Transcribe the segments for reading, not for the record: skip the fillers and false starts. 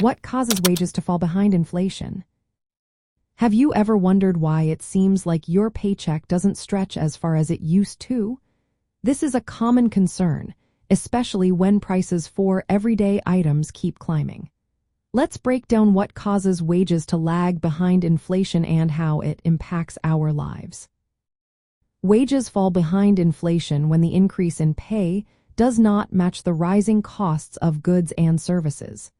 What causes wages to fall behind inflation? Have you ever wondered why it seems like your paycheck doesn't stretch as far as it used to? This is a common concern, especially when prices for everyday items keep climbing. Let's break down what causes wages to lag behind inflation and how it impacts our lives. Wages fall behind inflation when the increase in pay does not match the rising costs of goods and services.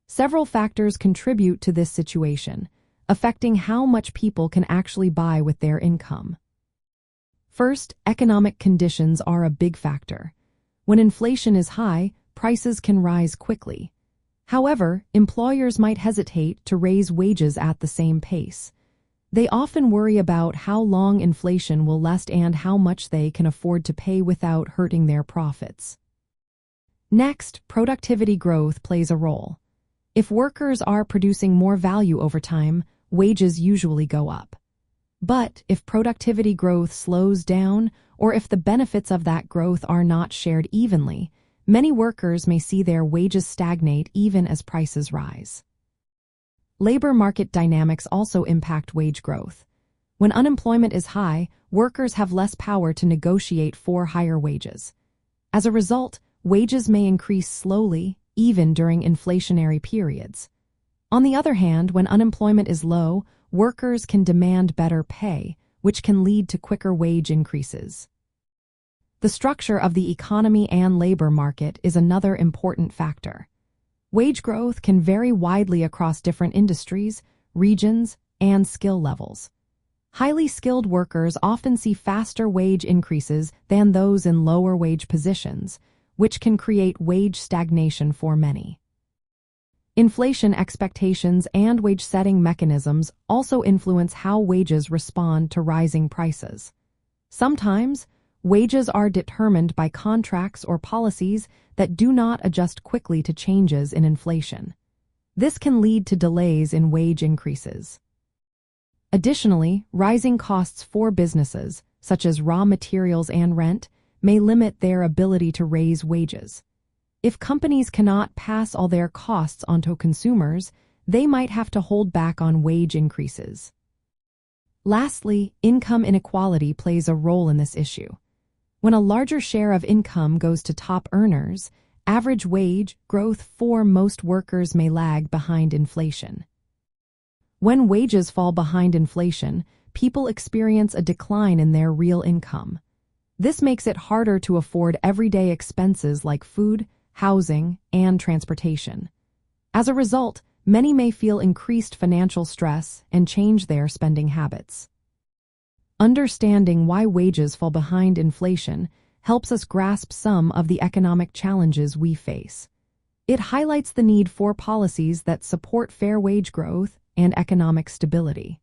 Several factors contribute to this situation, affecting how much people can actually buy with their income. First, economic conditions are a big factor. When inflation is high, prices can rise quickly. However, employers might hesitate to raise wages at the same pace. They often worry about how long inflation will last and how much they can afford to pay without hurting their profits. Next, productivity growth plays a role. If workers are producing more value over time, wages usually go up. But if productivity growth slows down, or if the benefits of that growth are not shared evenly, many workers may see their wages stagnate even as prices rise. Labor market dynamics also impact wage growth. When unemployment is high, workers have less power to negotiate for higher wages. As a result, wages may increase slowly, even during inflationary periods. On the other hand, when unemployment is low, workers can demand better pay, which can lead to quicker wage increases. The structure of the economy and labor market is another important factor. Wage growth can vary widely across different industries, regions, and skill levels. Highly skilled workers often see faster wage increases than those in lower wage positions, which can create wage stagnation for many. Inflation expectations and wage-setting mechanisms also influence how wages respond to rising prices. Sometimes, wages are determined by contracts or policies that do not adjust quickly to changes in inflation. This can lead to delays in wage increases. Additionally, rising costs for businesses, such as raw materials and rent, may limit their ability to raise wages. If companies cannot pass all their costs onto consumers, they might have to hold back on wage increases. Lastly, income inequality plays a role in this issue. When a larger share of income goes to top earners, average wage growth for most workers may lag behind inflation. When wages fall behind inflation, people experience a decline in their real income. This makes it harder to afford everyday expenses like food, housing, and transportation. As a result, many may feel increased financial stress and change their spending habits. Understanding why wages fall behind inflation helps us grasp some of the economic challenges we face. It highlights the need for policies that support fair wage growth and economic stability.